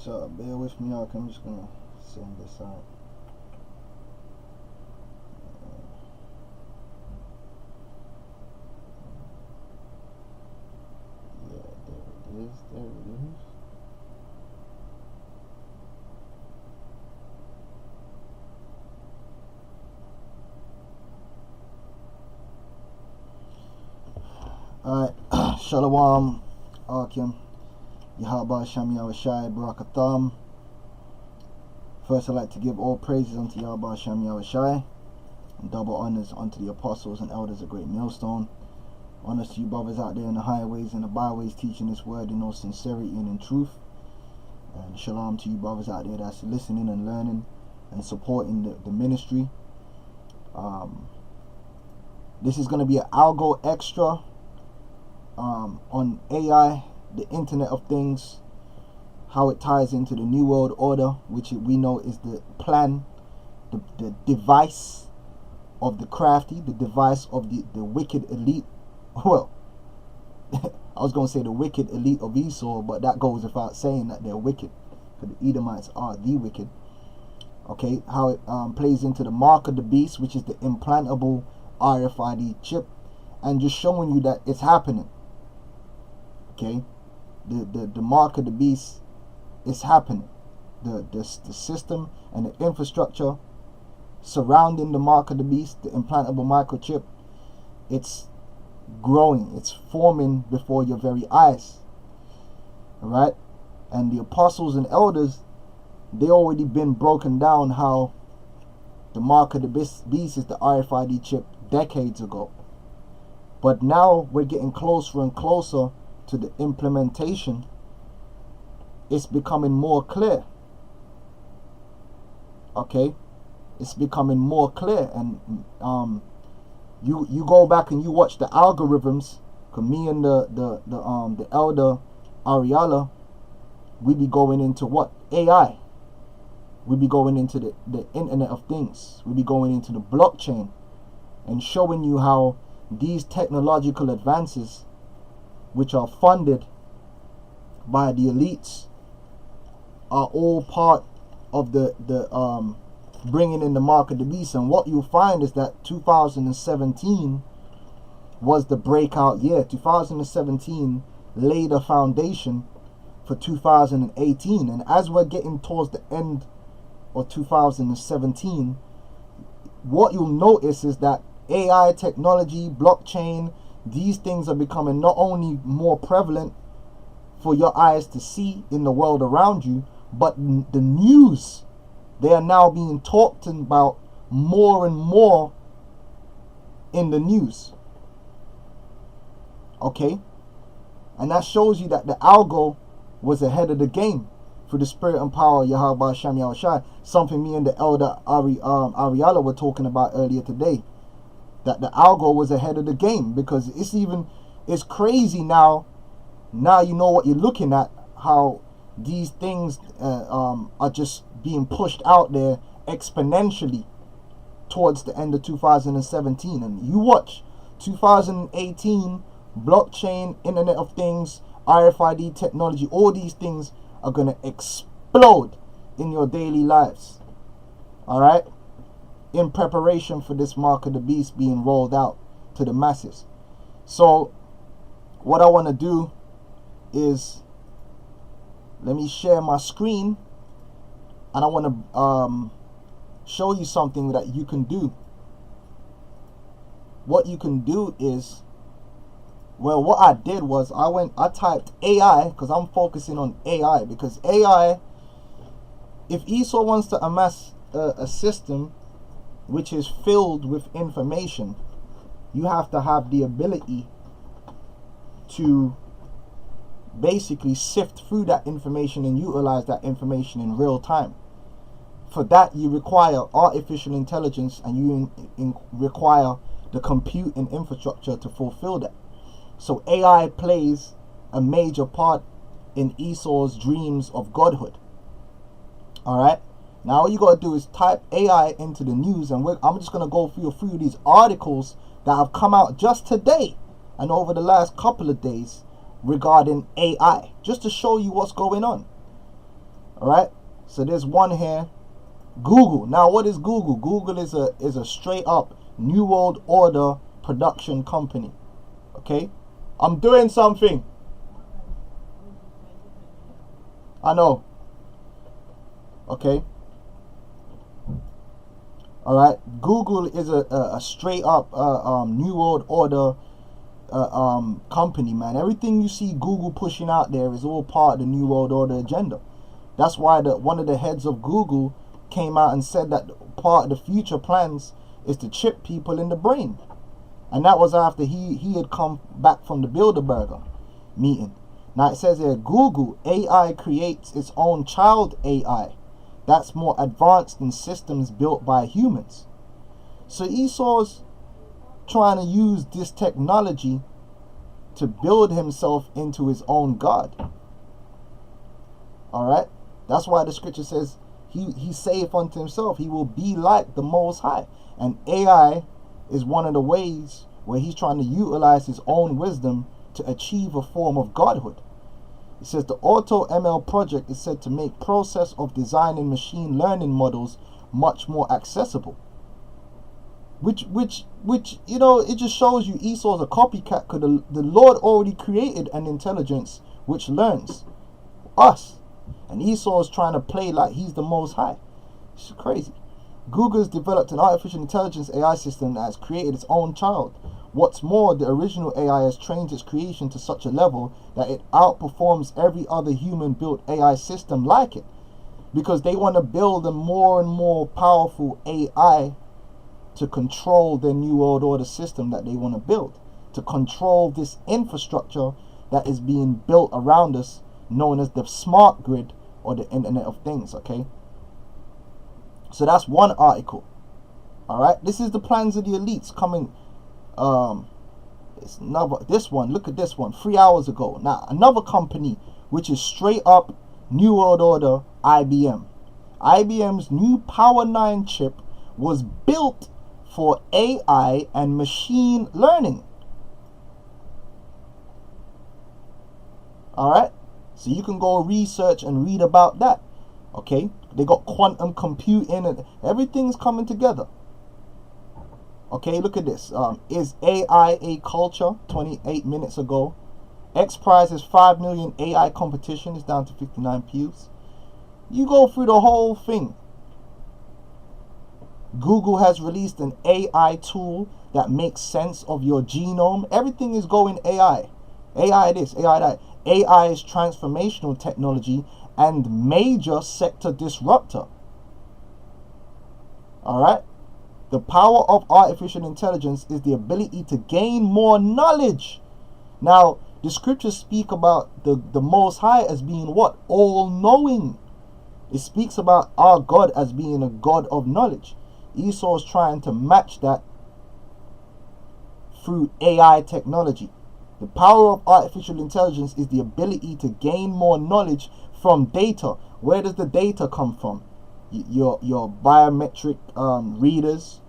So bear with me out. I'm just gonna send this out. Yeah, there it is. There it is. Alright, Shalom, Akim, Yahaba Shami Awashai, Barakatham. First, I'd like to give all praises unto Yahaba Shami Awashai, and double honors unto the apostles and elders of Great Millstone. Honors to you brothers out there in the highways and the byways teaching this word in all sincerity and in truth. And shalom to you brothers out there that's listening and learning and supporting the ministry. This is going to be an Algo extra on AI, the Internet of Things, how it ties into the New World Order, which we know is the plan, the device of the crafty, the device of the wicked elite. Well, I was going to say the wicked elite of Esau, but that goes without saying that they're wicked, because the Edomites are the wicked. Okay, how it plays into the mark of the beast, which is the implantable RFID chip, and just showing you that it's happening. Okay, the mark of the beast is happening. The system and the infrastructure surrounding the mark of the beast, the implantable microchip, it's growing, it's forming before your very eyes. Alright, and the apostles and elders, they already been broken down how the mark of the beast is the RFID chip decades ago. But now we're getting closer and closer to the implementation. It's becoming more clear. Okay, it's becoming more clear, and you go back and you watch the algorithms. Cause me and the elder Ariala, we be going into what? AI. We be going into the Internet of Things. We be going into the blockchain and showing you how these technological advances, which are funded by the elites, are all part of the bringing in the mark of the beast. And what you'll find is that 2017 was the breakout year. 2017 laid a foundation for 2018, and as we're getting towards the end of 2017, what you'll notice is that AI technology, blockchain, these things are becoming not only more prevalent for your eyes to see in the world around you, but the news, they are now being talked about more and more in the news. Okay, and that shows you that the Algo was ahead of the game for the spirit and power of Yahweh Shem Yahushai. Something me and the elder Ariala were talking about earlier today, that the Algo was ahead of the game, because it's crazy now you know what you're looking at, how these things are just being pushed out there exponentially towards the end of 2017. And you watch 2018, blockchain, Internet of Things, RFID technology, all these things are going to explode in your daily lives. Alright, in preparation for this mark of the beast being rolled out to the masses. So what I want to do is, let me share my screen, and I want to show you something that you can do. What you can do is, well, what I did was I typed AI, because I'm focusing on AI, because AI, if Esau wants to amass a system which is filled with information, you have to have the ability to basically sift through that information and utilize that information in real time. For that, you require artificial intelligence, and you require the compute and infrastructure to fulfill that. So AI plays a major part in Esau's dreams of godhood. Alright, now all you gotta do is type AI into the news, and I'm just gonna go through a few of these articles that have come out just today and over the last couple of days regarding AI, just to show you what's going on. All right. So there's one here. Google. Now, what is Google? Google is a straight up New World Order production company. Okay. I'm doing something. I know. Okay. All right. Google is a straight up New World Order company, man. Everything you see Google pushing out there is all part of the New World Order agenda. That's why one of the heads of Google came out and said that part of the future plans is to chip people in the brain. And that was after he had come back from the Bilderberger meeting. Now it says here, Google AI creates its own child AI that's more advanced than systems built by humans. So Esau's trying to use this technology to build himself into his own God. Alright? That's why the scripture says he saith unto himself, he will be like the Most High. And AI is one of the ways where he's trying to utilize his own wisdom to achieve a form of godhood. It says the Auto ML project is said to make process of designing machine learning models much more accessible. Which you know, it just shows you Esau's a copycat, because the Lord already created an intelligence which learns us. And Esau is trying to play like he's the Most High. It's crazy. Google's developed an artificial intelligence AI system that has created its own child. What's more, the original AI has trained its creation to such a level that it outperforms every other human-built AI system like it. Because they want to build a more and more powerful AI to control their New World Order system that they want to build. To control this infrastructure that is being built around us, known as the smart grid or the Internet of Things, okay? So that's one article. Alright, this is the plans of the elites coming. It's another, this one, look at this one, 3 hours ago. Now, another company which is straight up New World Order, IBM. IBM's new Power 9 chip was built for AI and machine learning. Alright, so you can go research and read about that. Okay, they got quantum computing and everything's coming together. Okay, look at this. Is AI a culture? 28 minutes ago. X Prize is 5 million AI competition. It's down to 59 pews. You go through the whole thing. Google has released an AI tool that makes sense of your genome. Everything is going AI. AI this, AI that. AI is transformational technology and major sector disruptor. Alright? The power of artificial intelligence is the ability to gain more knowledge. Now, the scriptures speak about the Most High as being what? All-knowing. It speaks about our God as being a God of knowledge. Esau is trying to match that through AI technology. The power of artificial intelligence is the ability to gain more knowledge from data. Where does the data come from? Your biometric readers,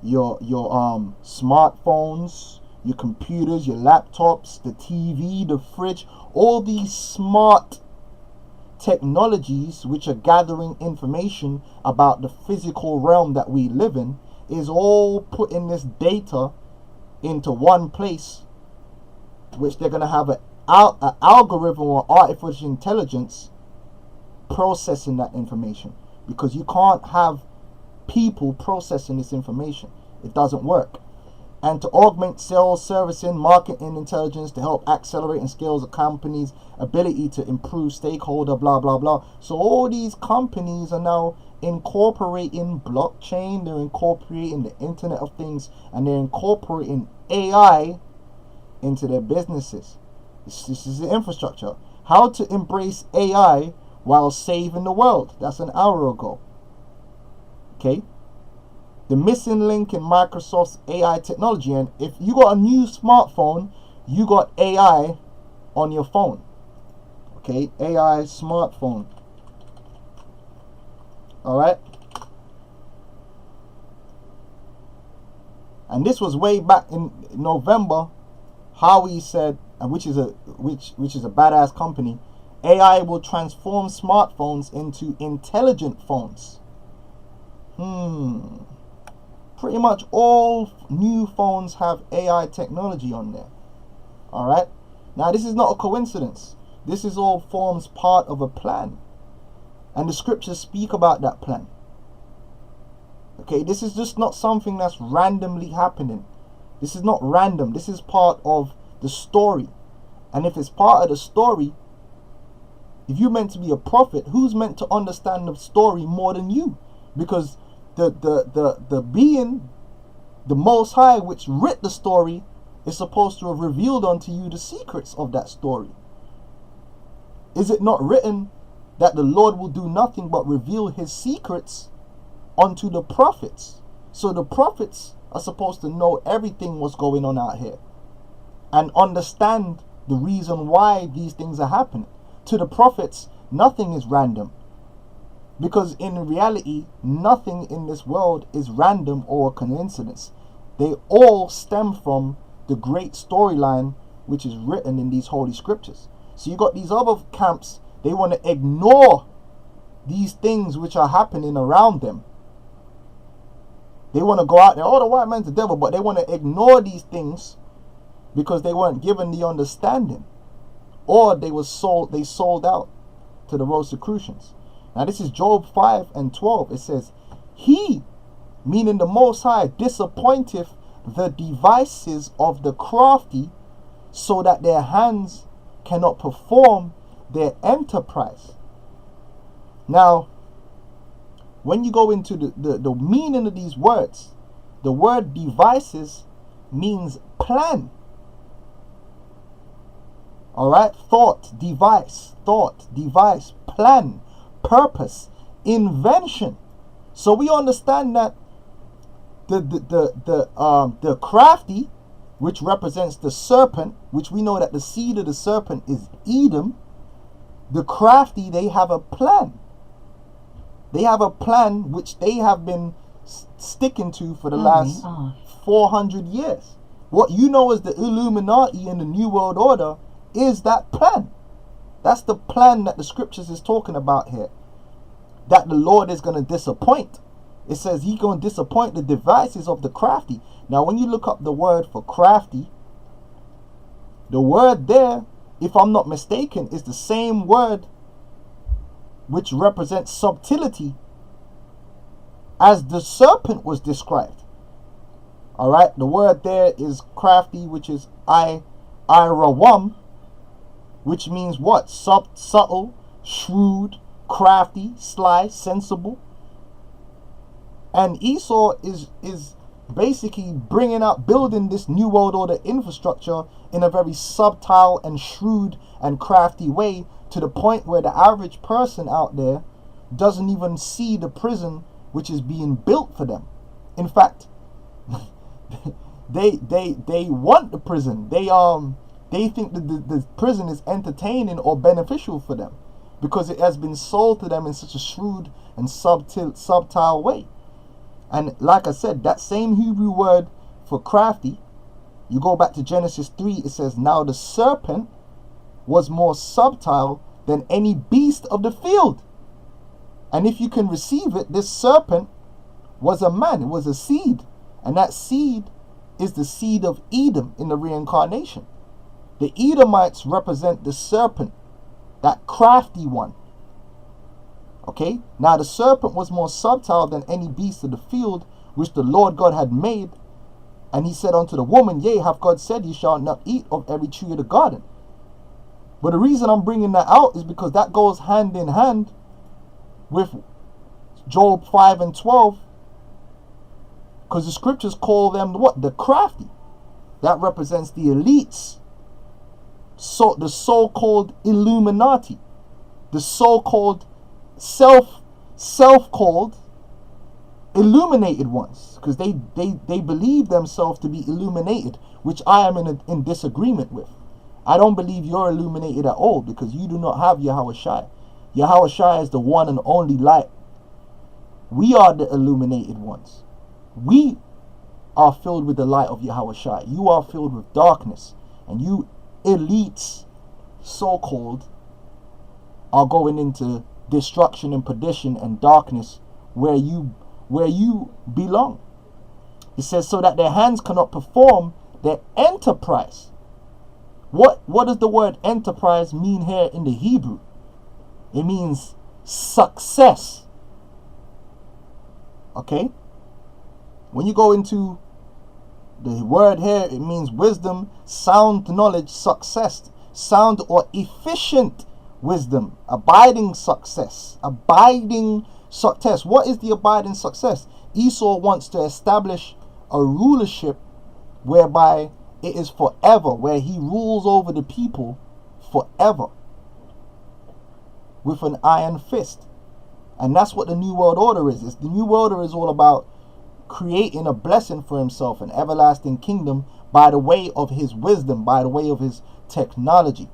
your smartphones, your computers, your laptops, the TV, the fridge, all these smart technologies which are gathering information about the physical realm that we live in, is all putting this data into one place, which they're going to have an algorithm or artificial intelligence processing that information, because you can't have people processing this information. It doesn't work. And to augment sales, servicing, marketing intelligence to help accelerate and scale the company's ability to improve stakeholder, blah, blah, blah. So all these companies are now incorporating blockchain, they're incorporating the Internet of Things, and they're incorporating AI into their businesses. This is the infrastructure. How to embrace AI while saving the world. That's an hour ago. Okay. The missing link in Microsoft's AI technology. And if you got a new smartphone, you got AI on your phone. Okay. AI smartphone. Alright. And this was way back in November. Howie said, and which is a badass company, AI will transform smartphones into intelligent phones. Pretty much all new phones have AI technology on there. Alright? Now this is not a coincidence. This is all forms part of a plan. And the scriptures speak about that plan. Okay, this is just not something that's randomly happening. This is not random. This is part of the story. And if it's part of the story, if you're meant to be a prophet, who's meant to understand the story more than you? Because the being, the Most High, which writ the story, is supposed to have revealed unto you the secrets of that story. Is it not written that the Lord will do nothing but reveal his secrets unto the prophets? So the prophets are supposed to know everything what's going on out here and understand the reason why these things are happening. To the prophets, nothing is random, because in reality, nothing in this world is random or a coincidence. They all stem from the great storyline which is written in these holy scriptures. So you got these other camps, they want to ignore these things which are happening around them. They want to go out there, oh, the white man's the devil, but they want to ignore these things because they weren't given the understanding, or they sold out to the Rosicrucians. Now this is Job 5:12. It says, he, meaning the Most High, disappointeth the devices of the crafty, so that their hands cannot perform their enterprise. Now, when you go into the meaning of these words, the word devices means plan. Alright? Thought, device, plan, purpose, invention. So we understand that the crafty, which represents the serpent, which we know that the seed of the serpent is Edom. The crafty, they have a plan. They have a plan which they have been sticking to for the last 400 years. What you know as the Illuminati and the New World Order is that plan. That's the plan that the scriptures is talking about here, that the Lord is going to disappoint. It says he's going to disappoint the devices of the crafty. Now when you look up the word for crafty, the word there, if I'm not mistaken, is the same word which represents subtlety as the serpent was described. Alright, the word there is crafty, which is irawam, which means what? Subtle, shrewd, crafty, sly, sensible. And Esau is basically building this New World Order infrastructure in a very subtle and shrewd and crafty way, to the point where the average person out there doesn't even see the prison which is being built for them. In fact, they want the prison. They think that the prison is entertaining or beneficial for them, because it has been sold to them in such a shrewd and subtle way. And like I said, that same Hebrew word for crafty, you go back to Genesis 3, it says, now the serpent was more subtle than any beast of the field. And if you can receive it, this serpent was a man, it was a seed. And that seed is the seed of Edom in the reincarnation. The Edomites represent the serpent, that crafty one. Okay, now the serpent was more subtle than any beast of the field which the Lord God had made. And he said unto the woman, yea, hath God said, ye shall not eat of every tree of the garden. But the reason I'm bringing that out is because that goes hand in hand with Job 5:12. Because the scriptures call them what? The crafty. That represents the elites. So the so-called Illuminati. The so-called self-called illuminated ones. Because they believe themselves to be illuminated, which I am in disagreement with. I don't believe you're illuminated at all, because you do not have Yahawashi. Yahawashi is the one and only light. We are the illuminated ones. We are filled with the light of Yahawashi. You are filled with darkness. And you elites, so-called, are going into destruction and perdition and darkness where you belong. It says, so that their hands cannot perform their enterprise. What does the word enterprise mean here in the Hebrew? It means success. Okay? When you go into the word here, it means wisdom, sound knowledge, success, sound or efficient wisdom, abiding success, abiding success. What is the abiding success? Esau wants to establish a rulership whereby it is forever, where he rules over the people forever with an iron fist. And that's what the New World Order is. The New World Order is all about creating a blessing for himself, an everlasting kingdom, by the way of his wisdom, by the way of his technology.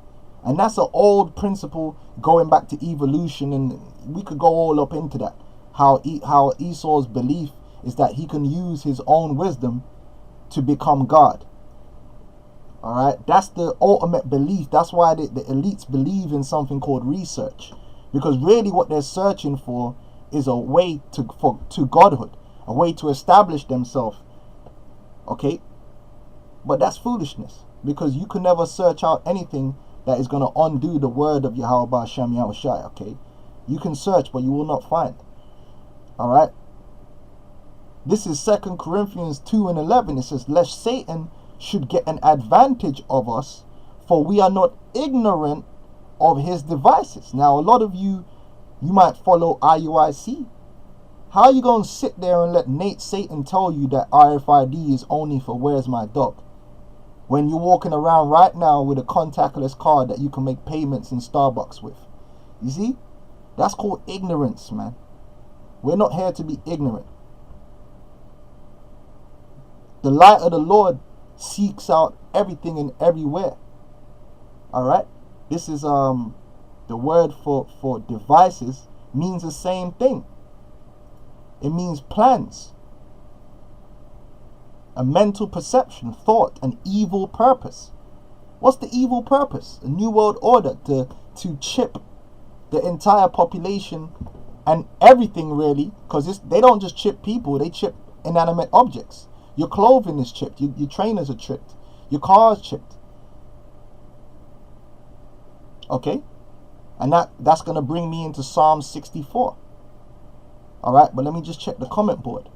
And that's an old principle going back to evolution, and we could go all up into that. How Esau's belief is that he can use his own wisdom to become God. Alright, that's the ultimate belief. That's why the elites believe in something called research. Because really what they're searching for is a way to godhood, a way to establish themselves. Okay? But that's foolishness, because you can never search out anything that is going to undo the word of Yahweh Hashem Yahushai. Okay? You can search, but you will not find. Alright? This is 2 Corinthians 2:11. It says, lest Satan should get an advantage of us, for we are not ignorant of his devices. Now, a lot of you might follow IUIC. How are you going to sit there and let Nate Satan tell you that RFID is only for where's my dog, when you're walking around right now with a contactless card that you can make payments in Starbucks with? You see? That's called ignorance, man. We're not here to be ignorant. The light of the Lord seeks out everything and everywhere. Alright? This is the word for devices means the same thing. It means plans, a mental perception, thought, an evil purpose. What's the evil purpose? A New World Order to chip the entire population and everything, really, because they don't just chip people, they chip inanimate objects. Your clothing is chipped, your trainers are chipped, your car is chipped. Okay? And that's going to bring me into Psalm 64. Alright, but let me just check the comment board.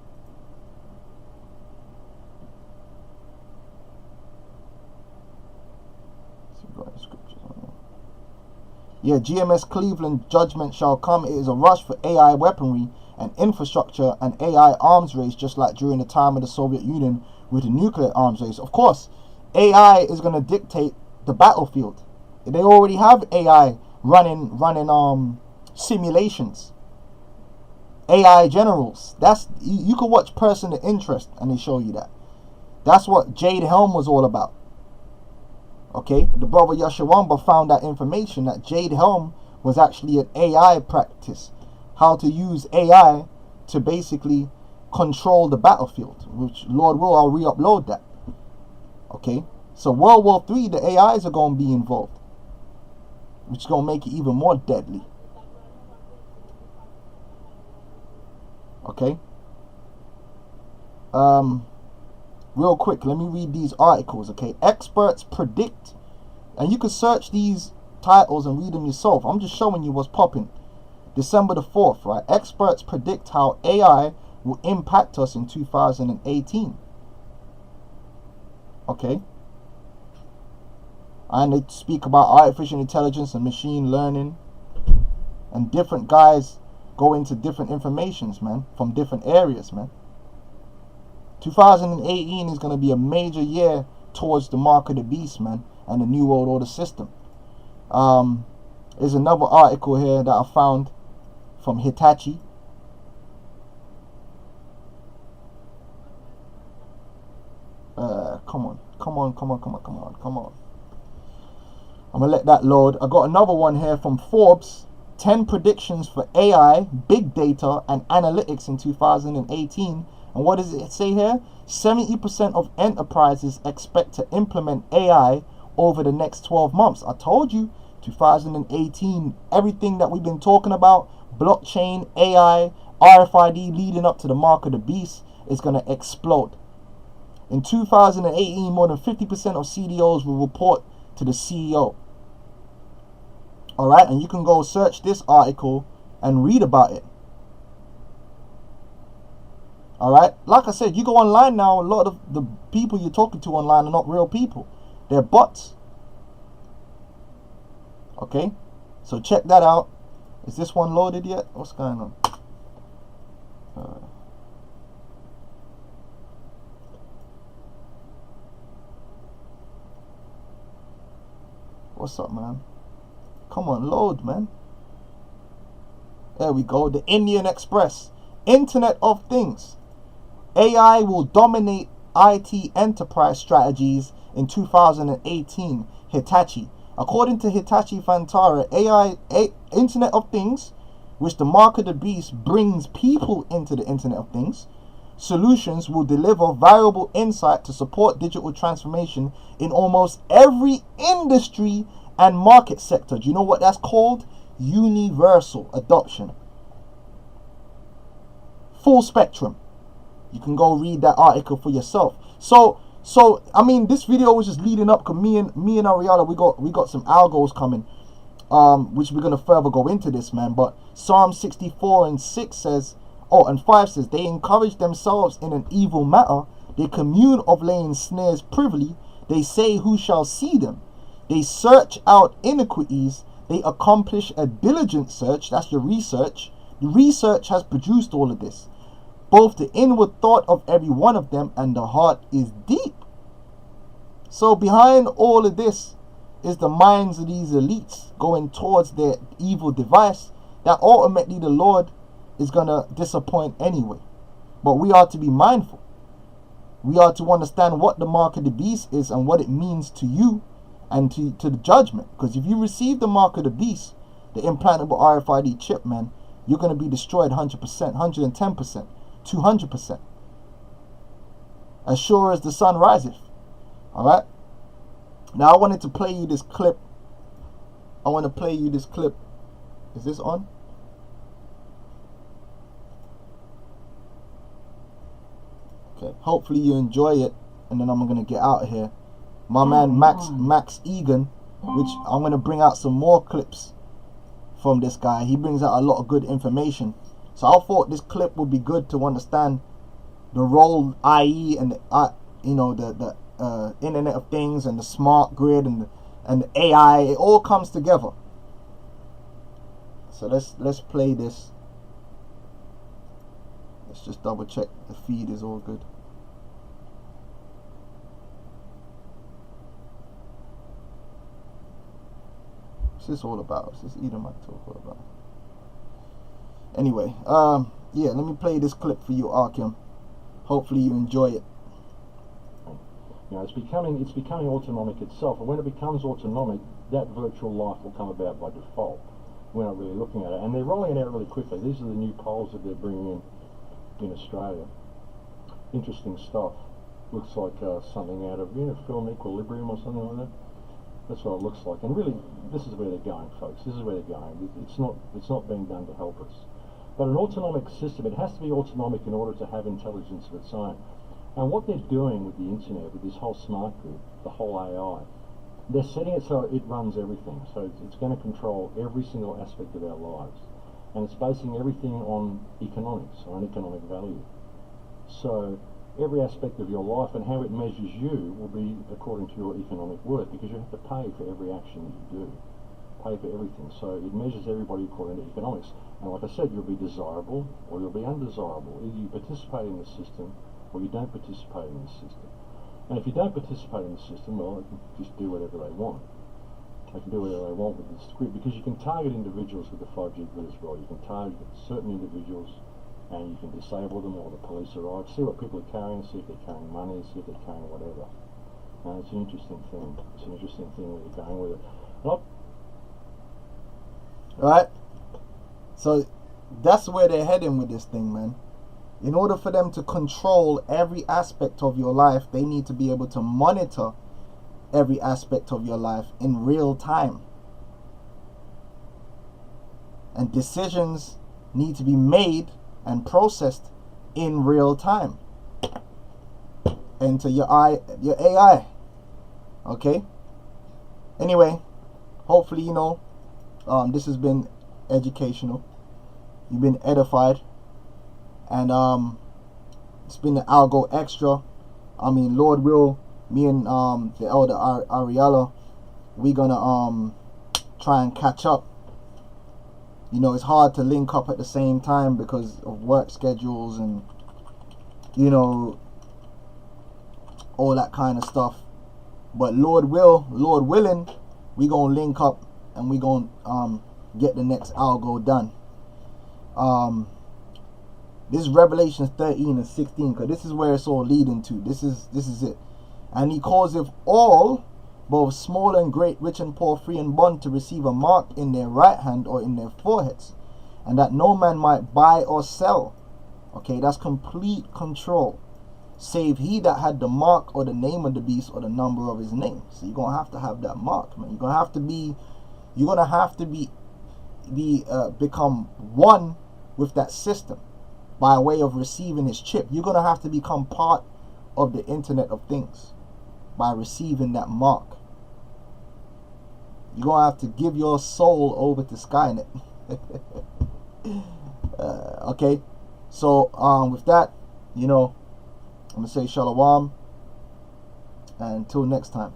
Yeah, GMS Cleveland, judgment shall come. It is a rush for AI weaponry and infrastructure and AI arms race, just like during the time of the Soviet Union with the nuclear arms race. Of course, AI is going to dictate the battlefield. They already have AI running simulations. AI generals. That's you can watch Person of Interest and they show you that. That's what Jade Helm was all about. Okay, the brother Yashawamba found that information, that Jade Helm was actually an AI practice, how to use AI to basically control the battlefield, which Lord will, I'll re-upload that. Okay, so World War III, the AIs are going to be involved, which is going to make it even more deadly. Okay. Real quick, let me read these articles. Okay, experts predict, and you can search these titles and read them yourself. I'm just showing you what's popping. December the 4th, right? Experts predict how AI will impact us in 2018. Okay. And they speak about artificial intelligence and machine learning, and different guys go into different informations, man, from different areas, man. 2018 is going to be a major year towards the mark of the beast, man, and the New World Order system. There's another article here that I found from Hitachi. Come on. I'm going to let that load. I got another one here from Forbes. 10 predictions for AI, big data, and analytics in 2018. And what does it say here? 70% of enterprises expect to implement AI over the next 12 months. I told you, 2018, everything that we've been talking about, blockchain, AI, RFID leading up to the mark of the beast, is going to explode. In 2018, more than 50% of CDOs will report to the CEO. Alright, and you can go search this article and read about it. Alright, like I said, you go online now, a lot of the people you're talking to online are not real people. They're bots. Okay, so check that out. Is this one loaded yet? What's going on? What's up, man? Come on, load, man. There we go. The Indian Express. Internet of Things. AI will dominate IT enterprise strategies in 2018. Hitachi. According to Hitachi Vantara, Internet of Things, which the mark of the beast brings people into the Internet of Things, solutions will deliver valuable insight to support digital transformation in almost every industry and market sector. Do you know what that's called? Universal adoption. Full spectrum. You can go read that article for yourself. So I mean, this video was just leading up because me and Ariella, we got some algos coming, which we're gonna further go into this, man. But Psalm 64:6 says, and 5 says, they encourage themselves in an evil matter. They commune of laying snares privily. They say, who shall see them? They search out iniquities. They accomplish a diligent search. That's your research. The research has produced all of this. Both the inward thought of every one of them and the heart is deep. So behind all of this is the minds of these elites going towards their evil device that ultimately the Lord is going to disappoint anyway. But we are to be mindful. We are to understand what the mark of the beast is and what it means to you and to the judgment. Because if you receive the mark of the beast, the implantable RFID chip, man, you're going to be destroyed 100%, 110%, 200%. As sure as the sun riseth. Alright? Now I wanted to play you this clip. Is this on? Okay. Hopefully you enjoy it. And then I'm going to get out of here. My man Max Egan, which I'm going to bring out some more clips from this guy. He brings out a lot of good information. So I thought this clip would be good to understand the role IE and the Internet of Things and the smart grid and the AI. It all comes together. So let's play this. Let's just double check the feed is all good. What's this all about? What's this Edomite talk all about? Anyway, yeah, let me play this clip for you, Arkham. Hopefully you enjoy it. You know, it's becoming autonomic itself, and when it becomes autonomic, that virtual life will come about by default. We're not really looking at it, and they're rolling it out really quickly. These are the new poles that they're bringing in Australia. Interesting stuff. Looks like something out of film Equilibrium or something like that. That's what it looks like, and really, this is where they're going, folks. This is where they're going. It's not being done to help us. But an autonomic system, it has to be autonomic in order to have intelligence of its own. And what they're doing with the internet, with this whole smart grid, the whole AI, they're setting it so it runs everything. So it's going to control every single aspect of our lives. And it's basing everything on economics, or on economic value. So every aspect of your life and how it measures you will be according to your economic worth, because you have to pay for every action that you do. Pay for everything. So it measures everybody according to economics. And like I said, you'll be desirable or you'll be undesirable. Either you participate in the system or you don't participate in the system. And if you don't participate in the system, well, they can just do whatever they want. They can do whatever they want with this grid, because you can target individuals with the 5G grid as well. You can target certain individuals and you can disable them, or the police arrive, see what people are carrying, see if they're carrying money, see if they're carrying whatever. And it's an interesting thing. It's an interesting thing where you're going with it. Right? So that's where they're heading with this thing, man. In order for them to control every aspect of your life, they need to be able to monitor every aspect of your life in real time. and decisions need to be made and processed in real time. Enter your AI. Okay. Anyway, hopefully, you know, this has been educational. You've been edified, and it's been the Algo Extra. I mean, Lord will, me and the elder Ariella, we gonna try and catch up. You know, it's hard to link up at the same time because of work schedules and, you know, all that kind of stuff. But Lord willing, we gonna link up and we gonna get the next Algo done. This is Revelation 13 and 16, because this is where it's all leading to. This is it. And he causeth all, both small and great, rich and poor, free and bond, to receive a mark in their right hand or in their foreheads, and that no man might buy or sell. Okay, that's complete control, save he that had the mark or the name of the beast or the number of his name. So you're gonna have to have that mark, man. You're gonna have to become one with that system by way of receiving his chip. You're gonna have to become part of the Internet of Things by receiving that mark. You're gonna have to give your soul over to Skynet. Okay, so with that, you know, I'm gonna say shalom, and until next time.